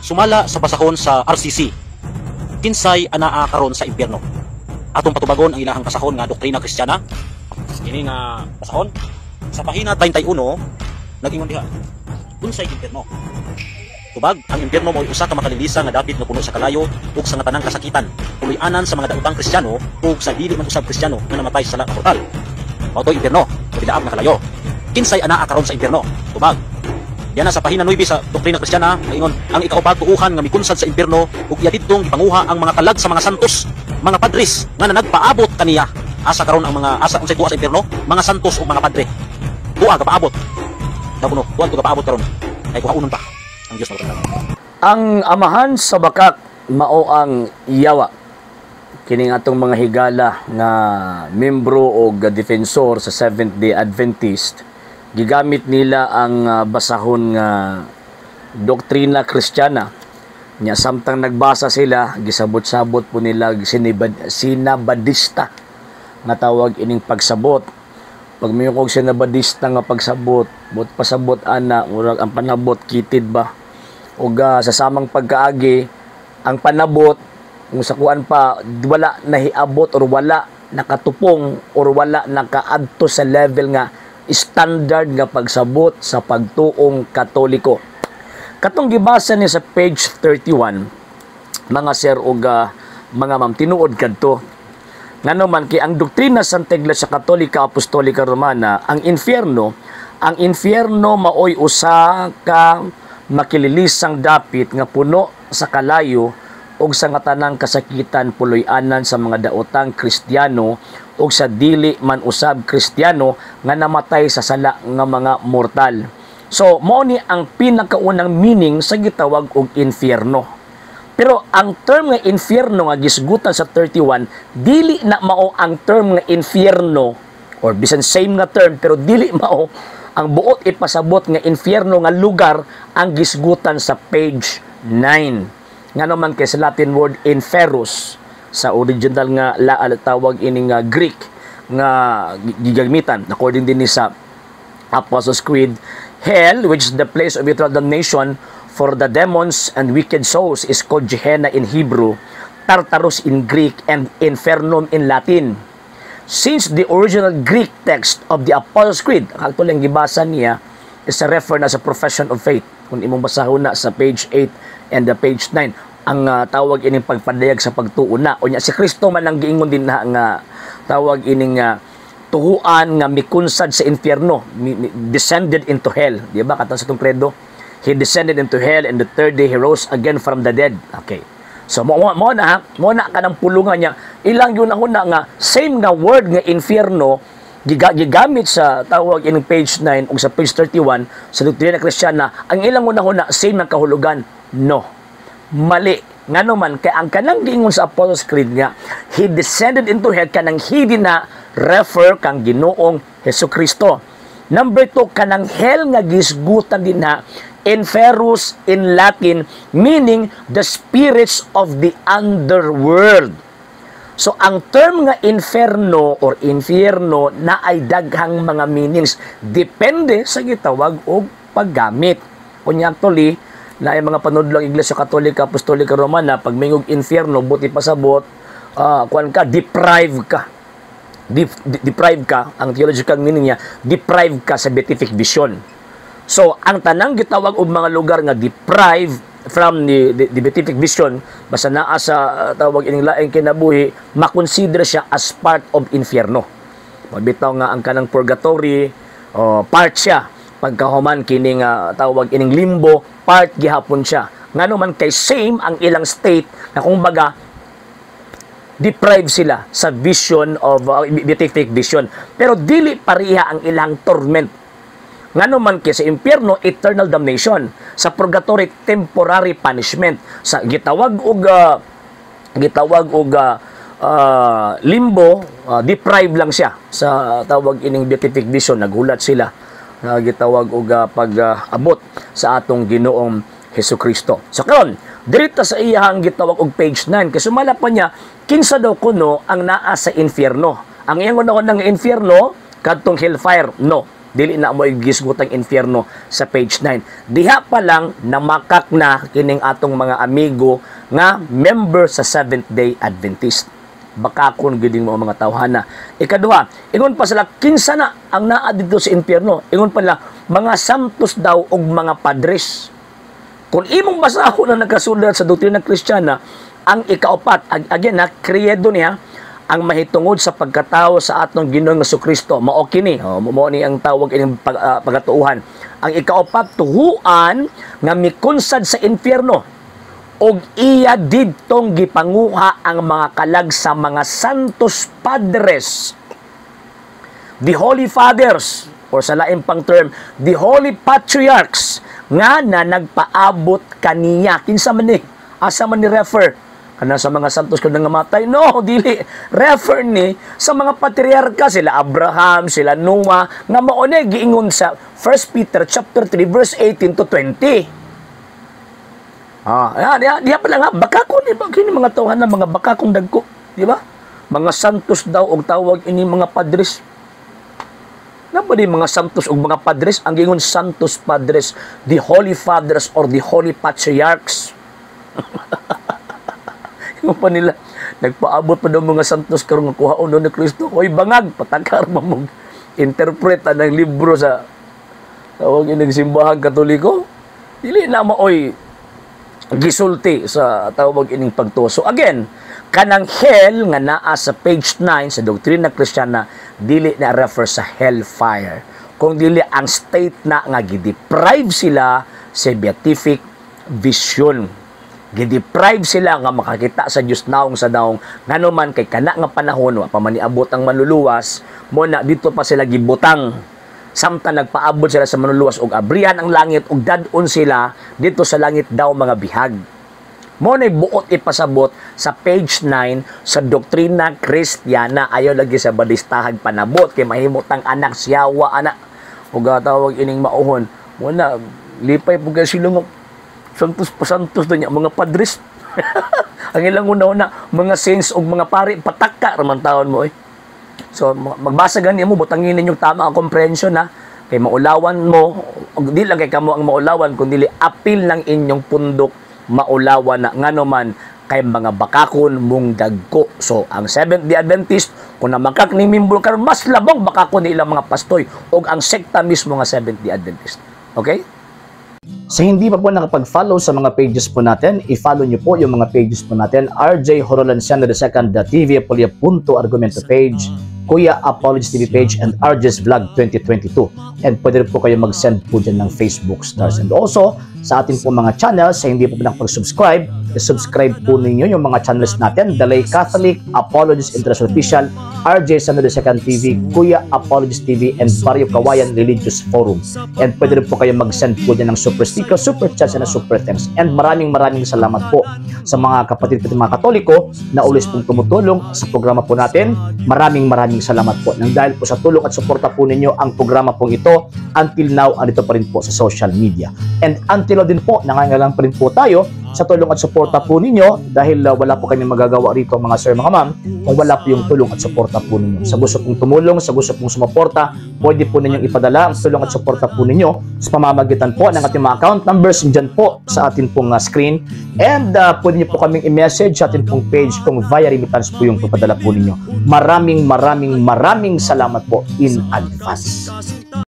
Sumala sa basahon sa RCC, kinsay anaa karon sa impyerno. Atong patubagon ang ilahang kasahon nga doktrina Kristiyana. Kini nga basahon sa pahina 31 nag-ingon diha. Unsay impyerno? Tubag, ang impyerno mo'y usa ka makalilisa nga dapit nga puno sa kalayo ug sa tanang kasakitan, puloy-anan sa mga daotang Kristiyano ug sa dili man usab Kristiyano nga namatay sa sala nga mortal. Mao impyerno, kabilaab nga kalayo. Kinsay anaa karon sa impyerno? Tubag. Yan na sa pahina 9 sa doktrina Kristiyana, ingon ang ikaubag tuuhan nga mikunsad sa impyerno ug iya didtong gipanguha ang mga kalag sa mga santos, mga padres nga nagpaabot kaniya. Asa karon ang mga asa unsay tuwa sa impyerno? Mga santos ug mga padre. Tuwa ka paabot. Dapuno, tuwa ka paabot karon. Ay kuhaunon pa. Ang Dios magpasalamat. Ang amahan sa bakak mao ang Yawa. Kining atong mga higala nga membro o defensor sa Seventh-day Adventist, gigamit nila ang basahon nga doktrina Kristiyana. Nya samtang nagbasa sila, gisabot-sabot po nila sinabadista nga tawag ining pagsabot. Pag may kong sinabadista nga pagsabot, bot pasabot ana, murag ang panabot kitid ba? O sa samang pagkaagi, ang panabot kung sa kuan pa wala nahiabot or wala nakatupong or wala nakaadto sa level nga standard nga pagsabot sa pagtuong Katoliko. Katong gibasa ni sa page 31, mga sir ug mga ma'am, tinuod kadto. Ngano man kay ang doktrina sa Iglesia Katolika Apostolika Romana, ang infierno maoy usa ka makililisang dapit nga puno sa kalayo ug sa tanang kasakitan puloy-anan sa mga daotang Kristiyano ug sa dili man usab Kristiyano nga namatay sa sala nga mga mortal. So mao ni ang pinakaunang meaning sa gitawag og infierno. Pero ang term nga infierno nga gisgutan sa 31 dili na mao ang term nga infierno or bisan same nga term pero dili mao ang buot ipasabot nga infierno nga lugar ang gisgutan sa page 9. Nga naman kay sa Latin word inferus sa original nga tawag ining Greek nga gigamitan according din ni sa Apostles' Creed, hell, which is the place of eternal damnation for the demons and wicked souls, is called Gehenna in Hebrew, Tartarus in Greek, and Infernum in Latin. Since the original Greek text of the Apostles' Creed, actually ang gibasa niya is a refer na sa profession of faith. Kung imong basahon na sa page 8 and the page 9, ang tawag ining pagpadayag sa pagtuuna. O niya, si Kristo man ang giingon din na nga tawag ining tuhuan nga mikunsad sa infierno, descended into hell. Di ba? Katong sa itong credo, He descended into hell and the third day He rose again from the dead. Okay. So, mo na ka ng pulungan niya. Ilang yun ako na nga, same nga word nga infierno, gigamit sa tawag in page 9 o sa page 31 sa doktrina Kristiyana, ang ilang una same ng kahulugan. No. Mali. Nga naman, kaya ang kanang giingon sa Apostles' Creed nga, He descended into hell, kanang He din na refer kang Ginoong Hesukristo. Number 2, kanang hell nga gisgutan din na inferus in Latin, meaning the spirits of the underworld. So, ang term nga inferno or infierno na ay daghang mga meanings. Depende sa gitawag o paggamit. Kunya actually, na ay mga panudlang Iglesia Katolika Apostolika Romana, pag mingog infierno, buti pasabot, kuan ka, deprive ka. Deprive ka, ang theological meaning niya, deprive ka sa beatific vision. So, ang tanang gitawag og mga lugar nga deprive from the beatific vision, basta naa sa tawag ining laing kinabuhi, makonsider siya as part of infierno. Mabitaw nga ang kanang purgatory, part siya. Pagkahuman kining tawag ining limbo, part gihapon siya. Ngano man kay same ang ilang state na kung baga deprive sila sa vision of beatific vision. Pero dili pareha ang ilang torment. Ngano man kay sa impyerno, eternal damnation. Sa purgatory, temporary punishment. Sa gitawag og limbo, deprive lang siya sa tawag ining beatific vision. Nagulat sila. Gitawag og pag-abot sa atong Ginoong Hesukristo. So karon, dirita sa iyang gitawag og page 9 kasi sumala pa niya kinsa daw kuno ang naa sa infierno. Ang iyang una ng infierno kadtong hellfire, no. Dili na mo igisgutang infierno sa page 9. Diha pa lang namakak na kining atong mga amigo nga member sa Seventh-day Adventist. Bakakon giding mga tawhana. Ikaduha, ingon pa sila kinsa na ang naa dito sa infierno. Ingon pa nila mga santos daw og mga padres. Kung imong basahon na nagkasulat sa doktrina Kristiyana, ang ikaapat, again na, kredo niya, ang mahitungod sa pagkatao sa atong Ginoong Jesucristo. Mao kini, mao ni ang tawag ining pagkatuuhan. Ang ikaapat, tuhuan nga mikunsad sa infierno og iya didtong gipanguha ang mga kalag sa mga santos padres, the Holy Fathers, or sa laing pang term, the Holy Patriarchs, nga na nagpaabot kaniya. Kinsa man ni? Asa man ni refer? Kana sa mga santos kung nangamatay? No, dili. Refer ni sa mga patriarka, sila Abraham, sila Noah, nga maunay giingon sa 1 Peter chapter 3 verse 18 to 20. Diya pala nga, bakakon, kini mga tawhan na mga bakakong dagko, di ba? Mga santos daw og tawag ini mga padres. Nga ba mga santos o mga padres? Ang gingon santos padres, the Holy Fathers or the Holy Patriarchs. Yung pa nila, nagpaabot pa daw mga santos karong kuhaon ni Kristo. Oy bangag, patakar mo interpret ng libro sa tawag ining simbahan Katoliko. Dili na maoy gisulti sa tawag ining pagtuso. Again, kanang hell nga naa sa page 9 sa doktrina Kristiyana, dili na refer sa hellfire. Kung dili ang state na nga gideprive sila sa beatific vision. Gideprive sila nga makakita sa Dios naong sa daong nganuman kay kana nga panahon wa pa maniabot ang manluluwas, mo na dito pa sila gibutang. Samtang nagpaabot sila sa manluluwas og abrihan ang langit ug dadon sila dito sa langit daw mga bihag. Mo na buot ipasabot sa page 9 sa doktrina Kristiyana. Ayaw lagi sa balistahan panabot kay mahimutang anak siyawa anak ug tawag ining mauhon. Mo na lipay pug silong santos pasantos niya mga padres. Ang ilang una-una mga saints ug mga pari patakka raman taon mo So magbasa gani mo butangin ninyong tama ang comprehension ha. Kay maulawan mo ug di lang kay kamo ang maulawan kundi apil ng inyong pundok maulawan na nganuman kay mga bakakon mong dagko. So ang Seventh-day Adventist kung namakak ni membro karon mas labang bakakon ni ilang mga pastoy ug ang sekta mismo nga Seventh-day Adventist. Okay? Sa hindi pa po nakapag-follow sa mga pages po natin, i-follow nyo po yung mga pages po natin. RJ Horolanciano II TV, Apolia Punto Argumento page, Kuya Apologies TV page, and RJ's Vlog 2022. And pwede rin po kayo mag-send po dyan ng Facebook stars. And also, sa ating po mga channels, sa hindi po nakapag-subscribe, i-subscribe po ninyo yung mga channels natin. Dalay Catholic, Apologies International Official, RJ Sano II TV, Kuya Apologies TV, and Barrio Kawayan Religious Forum. And pwede rin po kayo mag-send po dyan ng super sticker, super chats, and super thanks. And maraming salamat po sa mga kapatid at mga Katoliko na ulis pong tumutulong sa programa po natin. Maraming salamat po. Nang dahil po sa tulong at suporta po ninyo, ang programa po ito, until now, andito pa rin po sa social media. And until now din po, nangangailangan pa rin po tayo sa tulong at suporta po ninyo dahil wala po kami magagawa rito mga sir, mga ma'am, kung wala po yung tulong at suporta po ninyo. Sa gusto pong tumulong, sa gusto pong sumuporta, pwede po ninyong ipadala ang tulong at suporta po ninyo sa pamamagitan po ng ating mga account numbers dyan po sa ating pong screen. And pwede niyo po kaming i-message sa ating pong page kung via remittance po yung papadala po ninyo. Maraming salamat po in advance.